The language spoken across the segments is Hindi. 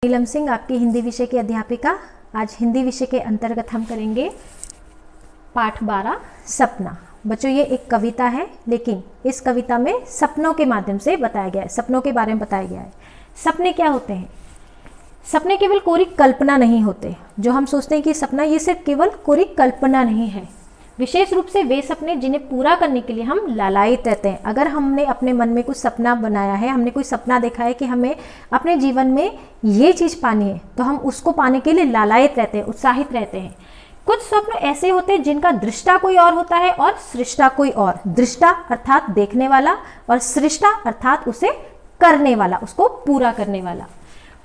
नीलम सिंह, आपकी हिंदी विषय की अध्यापिका। आज हिंदी विषय के अंतर्गत हम करेंगे पाठ 12 सपना। बच्चों, ये एक कविता है, लेकिन इस कविता में सपनों के माध्यम से बताया गया है, सपनों के बारे में बताया गया है। सपने क्या होते हैं? सपने केवल कोरी कल्पना नहीं होते। जो हम सोचते हैं कि सपना, ये सिर्फ केवल कोरी कल्पना नहीं है। विशेष रूप से वे सपने जिन्हें पूरा करने के लिए हम लालायित रहते हैं। अगर हमने अपने मन में कुछ सपना बनाया है, हमने कोई सपना देखा है कि हमें अपने जीवन में ये चीज़ पानी है, तो हम उसको पाने के लिए लालायित रहते हैं, उत्साहित रहते हैं। कुछ स्वप्न ऐसे होते हैं जिनका दृष्टा कोई और होता है और सृष्टा कोई और। दृष्टा अर्थात देखने वाला, और सृष्टा अर्थात उसे करने वाला, उसको पूरा करने वाला।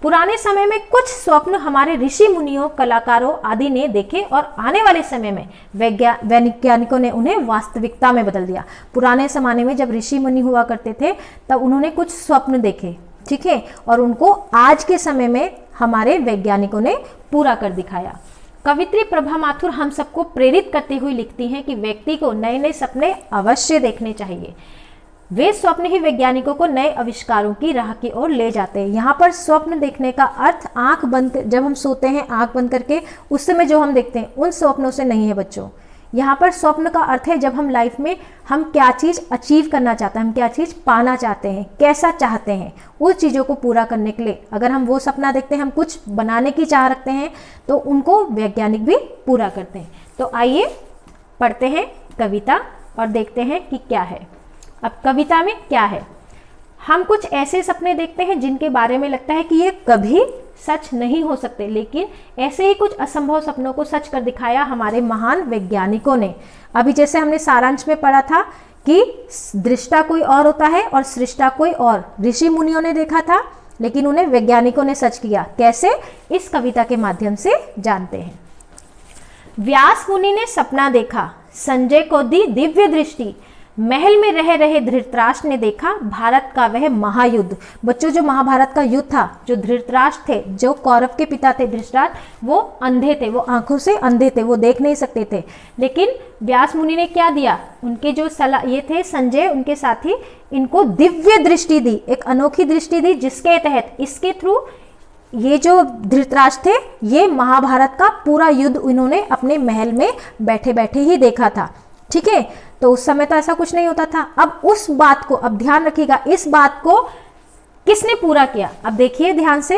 पुराने समय में कुछ स्वप्न हमारे ऋषि मुनियों, कलाकारों आदि ने देखे और आने वाले समय में वैज्ञानिकों ने उन्हें वास्तविकता में बदल दिया। पुराने जमाने में जब ऋषि मुनि हुआ करते थे, तब उन्होंने कुछ स्वप्न देखे, ठीक है, और उनको आज के समय में हमारे वैज्ञानिकों ने पूरा कर दिखाया। कवित्री प्रभा माथुर हम सबको प्रेरित करते हुए लिखती हैं कि व्यक्ति को नए नए सपने अवश्य देखने चाहिए। वे स्वप्न ही वैज्ञानिकों को नए आविष्कारों की राह की ओर ले जाते हैं। यहाँ पर स्वप्न देखने का अर्थ आंख बंद, जब हम सोते हैं आंख बंद करके, उस समय जो हम देखते हैं उन स्वप्नों से नहीं है बच्चों। यहाँ पर स्वप्न का अर्थ है जब हम लाइफ में हम क्या चीज़ अचीव करना चाहते हैं, हम क्या चीज़ पाना चाहते हैं, कैसा चाहते हैं, उस चीज़ों को पूरा करने के लिए अगर हम वो सपना देखते हैं, हम कुछ बनाने की चाह रखते हैं, तो उनको वैज्ञानिक भी पूरा करते हैं। तो आइए पढ़ते हैं कविता और देखते हैं कि क्या है। अब कविता में क्या है? हम कुछ ऐसे सपने देखते हैं जिनके बारे में लगता है कि ये कभी सच नहीं हो सकते, लेकिन ऐसे ही कुछ असंभव सपनों को सच कर दिखाया हमारे महान वैज्ञानिकों ने। अभी जैसे हमने सारांश में पढ़ा था कि दृष्टा कोई और होता है और सृष्टा कोई और। ऋषि मुनियों ने देखा था, लेकिन उन्हें वैज्ञानिकों ने सच किया। कैसे? इस कविता के माध्यम से जानते हैं। व्यास मुनि ने सपना देखा, संजय को दी दिव्य दृष्टि। महल में रह रहे धृतराष्ट्र ने देखा भारत का वह महायुद्ध। बच्चों, जो महाभारत का युद्ध था, जो धृतराष्ट्र थे, जो कौरव के पिता थे धृतराष्ट्र, वो अंधे थे, वो आंखों से अंधे थे, वो देख नहीं सकते थे। लेकिन व्यास मुनि ने क्या दिया? उनके जो सलाह ये थे संजय, उनके साथी, इनको दिव्य दृष्टि दी, एक अनोखी दृष्टि दी, जिसके तहत, इसके थ्रू ये जो धृतराष्ट्र थे, ये महाभारत का पूरा युद्ध इन्होंने अपने महल में बैठे बैठे ही देखा था, ठीक है। तो उस समय तो ऐसा कुछ नहीं होता था। अब उस बात को, अब ध्यान रखिएगा, इस बात को किसने पूरा किया? अब देखिए ध्यान से।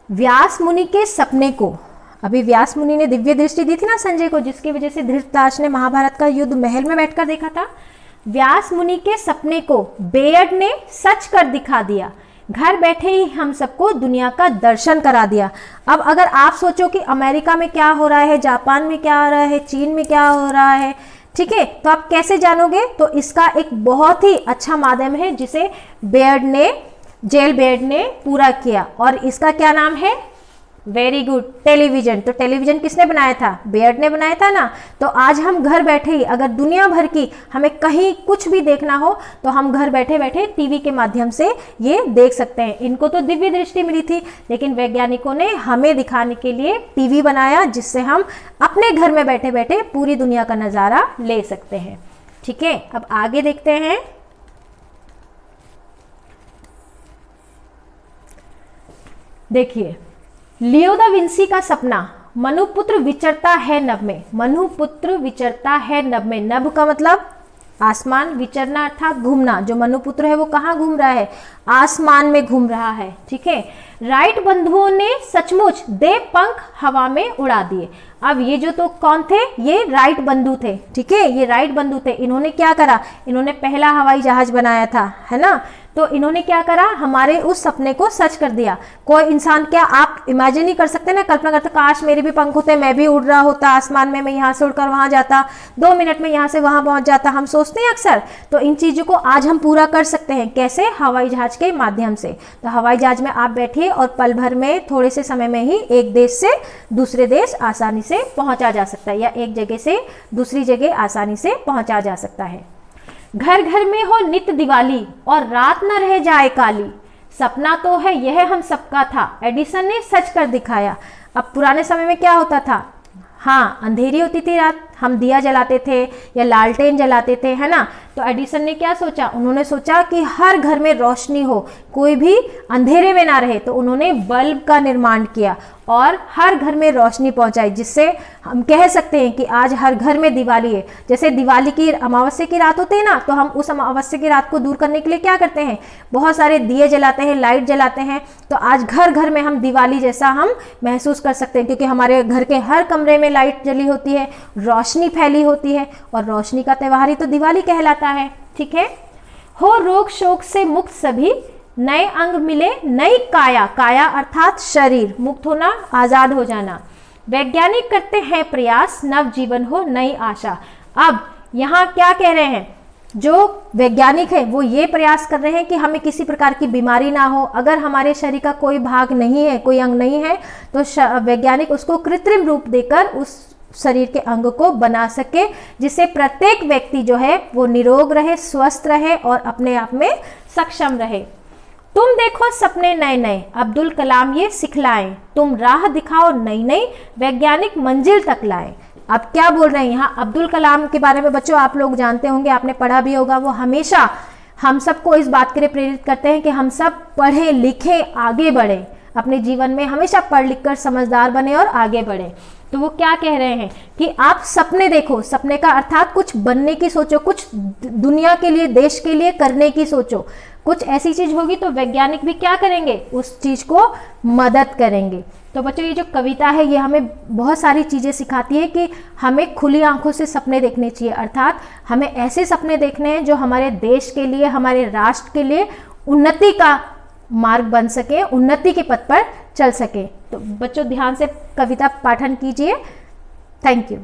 व्यास मुनि के सपने को, अभी व्यास मुनि ने दिव्य दृष्टि दी थी ना संजय को, जिसकी वजह से धृतराष्ट्र ने महाभारत का युद्ध महल में बैठकर देखा था। व्यास मुनि के सपने को बेयड ने सच कर दिखा दिया। घर बैठे ही हम सबको दुनिया का दर्शन करा दिया। अब अगर आप सोचो कि अमेरिका में क्या हो रहा है, जापान में क्या हो रहा है, चीन में क्या हो रहा है, ठीक है, तो आप कैसे जानोगे? तो इसका एक बहुत ही अच्छा माध्यम है जिसे जेल बेयर्ड ने पूरा किया, और इसका क्या नाम है? Very good, television. तो टेलीविजन किसने बनाया था? बेयर्ड ने बनाया था ना। तो आज हम घर बैठे ही, अगर दुनिया भर की हमें कहीं कुछ भी देखना हो, तो हम घर बैठे बैठे टीवी के माध्यम से ये देख सकते हैं। इनको तो दिव्य दृष्टि मिली थी, लेकिन वैज्ञानिकों ने हमें दिखाने के लिए टीवी बनाया, जिससे हम अपने घर में बैठे बैठे पूरी दुनिया का नज़ारा ले सकते हैं, ठीक है। अब आगे देखते हैं। देखिए, लियो दा विंसी का सपना, मनुपुत्र विचरता है नभ में। मनुपुत्र विचरता है नभ में। नभ का मतलब आसमान, विचरना अर्थात घूमना। जो मनुपुत्र है वो कहाँ घूम रहा है? आसमान में घूम रहा है, ठीक है। राइट बंधुओं ने सचमुच दे पंख हवा में उड़ा दिए। अब ये जो तो कौन थे? ये राइट बंधु थे, ठीक है, ये राइट बंधु थे। इन्होंने क्या करा? इन्होंने पहला हवाई जहाज बनाया था, है ना। तो इन्होंने क्या करा? हमारे उस सपने को सच कर दिया। कोई इंसान, क्या आप इमेजिन नहीं कर सकते ना, कल्पना करते, काश मेरे भी पंख होते, मैं भी उड़ रहा होता आसमान में, मैं यहाँ से उड़कर वहाँ जाता, 2 मिनट में यहाँ से वहाँ पहुँच जाता। हम सोचते हैं अक्सर। तो इन चीज़ों को आज हम पूरा कर सकते हैं। कैसे? हवाई जहाज के माध्यम से। तो हवाई जहाज में आप बैठिए और पल भर में, थोड़े से समय में ही एक देश से दूसरे देश आसानी से पहुँचा जा सकता है, या एक जगह से दूसरी जगह आसानी से पहुँचा जा सकता है। घर घर में हो नित्य दिवाली और रात न रह जाए काली। सपना तो है यह हम सबका था, एडिसन ने सच कर दिखाया। अब पुराने समय में क्या होता था? हाँ, अंधेरी होती थी रात, हम दिया जलाते थे या लालटेन जलाते थे, है ना। तो एडिसन ने क्या सोचा, उन्होंने सोचा कि हर घर में रोशनी हो, कोई भी अंधेरे में ना रहे, तो उन्होंने बल्ब का निर्माण किया और हर घर में रोशनी पहुंचाई, जिससे हम कह सकते हैं कि आज हर घर में दिवाली है। जैसे दिवाली की अमावस्या की रात होती है ना, तो हम उस अमावस्या की रात को दूर करने के लिए क्या करते हैं, बहुत सारे दिए जलाते हैं, लाइट जलाते हैं। तो आज घर घर में हम दिवाली जैसा हम महसूस कर सकते हैं, क्योंकि हमारे घर के हर कमरे में लाइट जली होती है, रोशनी फैली होती है, और रोशनी का त्यौहार ही तो दिवाली कहलाता है। ठीक है। हो रोग शोक से मुक्त सभी, नए अंग मिले नई काया, काया अर्थात शरीर, मुक्त होना, आजाद हो जाना। वैज्ञानिक करते हैं प्रयास, नव जीवन हो नई आशा। अब यहाँ क्या कह रहे हैं, जो वैज्ञानिक है वो ये प्रयास कर रहे हैं कि हमें किसी प्रकार की बीमारी ना हो। अगर हमारे शरीर का कोई भाग नहीं है, कोई अंग नहीं है, तो वैज्ञानिक उसको कृत्रिम रूप देकर उस शरीर के अंग को बना सके, जिससे प्रत्येक व्यक्ति जो है वो निरोग रहे, स्वस्थ रहे और अपने आप में सक्षम रहे। तुम देखो सपने नए नए, अब्दुल कलाम ये सिखलाएं, तुम राह दिखाओ नई नई, वैज्ञानिक मंजिल तक लाए। अब क्या बोल रहे हैं यहाँ, अब्दुल कलाम के बारे में बच्चों आप लोग जानते होंगे, आपने पढ़ा भी होगा। वो हमेशा हम सबको इस बात के लिए प्रेरित करते हैं कि हम सब पढ़ें लिखें, आगे बढ़े, अपने जीवन में हमेशा पढ़ लिख कर समझदार बने और आगे बढ़े। तो वो क्या कह रहे हैं कि आप सपने देखो, सपने का अर्थात कुछ बनने की सोचो, कुछ दुनिया के लिए, देश के लिए करने की सोचो। कुछ ऐसी चीज होगी तो वैज्ञानिक भी क्या करेंगे, उस चीज को मदद करेंगे। तो बच्चों ये जो कविता है ये हमें बहुत सारी चीजें सिखाती है कि हमें खुली आंखों से सपने देखने चाहिए, अर्थात हमें ऐसे सपने देखने हैं जो हमारे देश के लिए, हमारे राष्ट्र के लिए उन्नति का मार्ग बन सके, उन्नति के पथ पर चल सके। तो बच्चों ध्यान से कविता पाठन कीजिए। Thank you.